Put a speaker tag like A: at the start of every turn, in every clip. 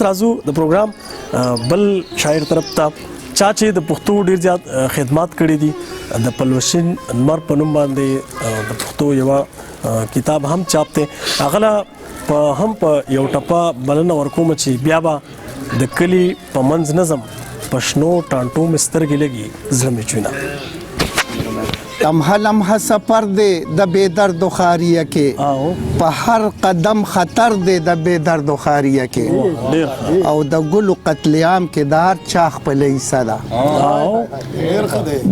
A: راځو د پروګرام بل شاعر طرف ته چا چې د پښتو ډیر زیات خدمات کړي دي د پلوشین انمر په نوم باندې د پښتو یو کتاب هم چاپ دی هغه هم په یو ټپه بلنه ورکوم چې بیا به د کلی په منځ نظم پښنو ټانټو مسترګې لګي زړه مې چوینه
B: لمحه لمحه سفر دی د بے درد و خاریه کې په هر قدم خطر دی د بے درد و خاریه کې او د ګلو قتل عام کې د هر چا خپل حصہ ده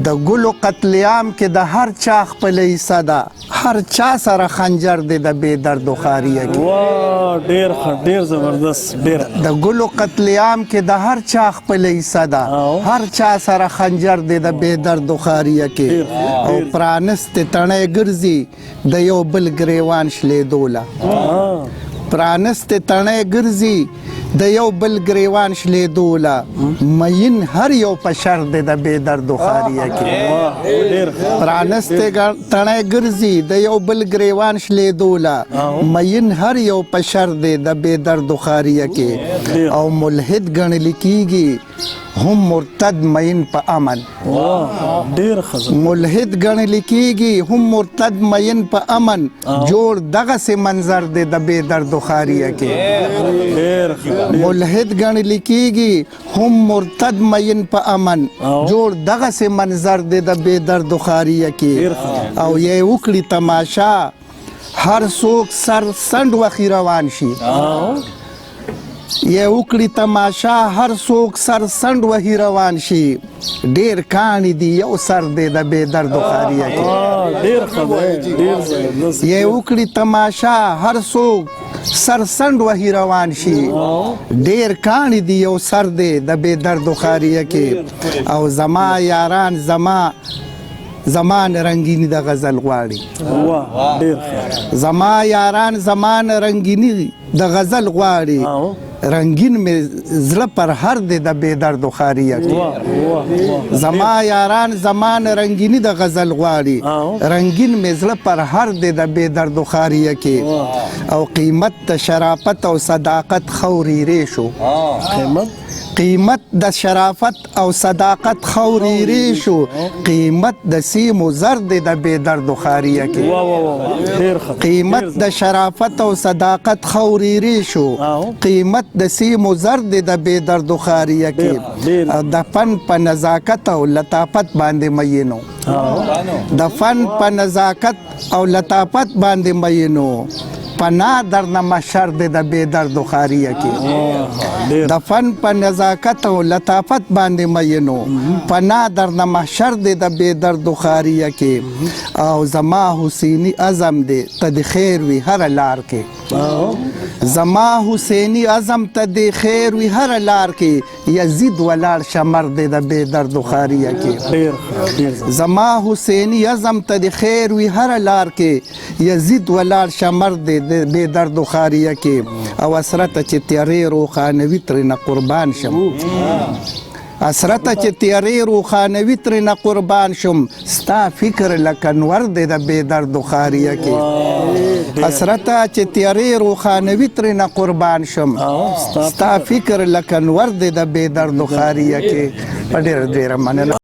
B: د ګلو قتل عام کې د هر چا خپل حصہ ده هر چا سره خنجر دی د بے درد و خاریه کې
A: ډیر زبردست ډیر
B: د ګلو قتل عام کې د هر چا خپل حصہ ده هر چا سره خنجر دی د بے درد و خاریه کې او پرانست تڼۍ ګرځي د یو بل ګریوان شلیدوله پرانست تڼۍ ګرځي د یو بل ګریوان شلیدوله مین هر یو په شر دی د بې درد و خاریه کې پرانست تڼۍ ګرځي د یو بل ګریوان شلیدوله مین هر یو په شر دی د بې درد و خاریه کې او ملحد ګڼل کیږي هم مرتد مین په امن
A: ډیر خزه
B: ملحد ګڼل کیږي هم مرتد مین په امن جوړ دغه سه منظر دی د بے درد و خاریه کې
A: ډیر
B: ملحد ګڼل کیږي هم مرتد مین په امن جوړ دغه سه منظر دی د بے درد و خاریه کې او یې وکړي تماشا هر څوک سر سند وخی روان شي یہ وکړي تماشا هر څوک سر سند وهي روان شي ډیر کانی دی یو سر دی د بے درد و خاریه کې
A: ډیر خبره ډیر زبردست
B: یہ وکړي تماشا هر څوک سر سند وهي روان شي ډیر کانی دی یو سر دی د بے درد و خاریه کې او زما یاران زمان رنگینی د غزل غواړي
A: ډیر
B: زما یاران زمان رنگینی د غزل غواړي رنگین میں زړه پر هر دی د بے درد و خاریه کې زما یاران زمان رنگینی د غزل غواړي رنگین میں زړه پر هر دی د بے درد و خاریه کې او قیمت د شرافت او صداقت خوري ریشو قیمت د شرافت او صداقت خوري ریشو قیمت د سیمو زر دی د بے درد و خاریه کې قیمت د شرافت او صداقت خوري ریشو قیمت د سیمو زر دی د بے درد و خاریه کې د فن په نزاکت او لطافت باندې مینو د فن په نزاکت او لطافت باندې مینو پنا در نه محشر دی د بے درد و خاریه کې د فن په نزاکت او لطافت باندې مینو پنا در نه محشر دی د بے درد و خاریه کې او زما حسینی عزم دی ته د خیر وي هر لار کې زما حسینی عزم ته د خیر وي هر لار کې یزید ولاړ شمر دی د بے درد و خاریه کې زما حسینی عزم ته د خیر وي هر لار کې یزید ولاړ شمر دی د بے درد و خاریه کې او اسرته چې تیارې روخانوي ترنه قربان شم اسرته چې تیارې روخانوي ترنه قربان شم ستا فکر لکه انور دی د بے درد و خاریه کې اسرته چې تیارې روخانوي ترنه قربان شم ستا فکر لکه انور دی د بے درد و خاریه کې په ډېره مننه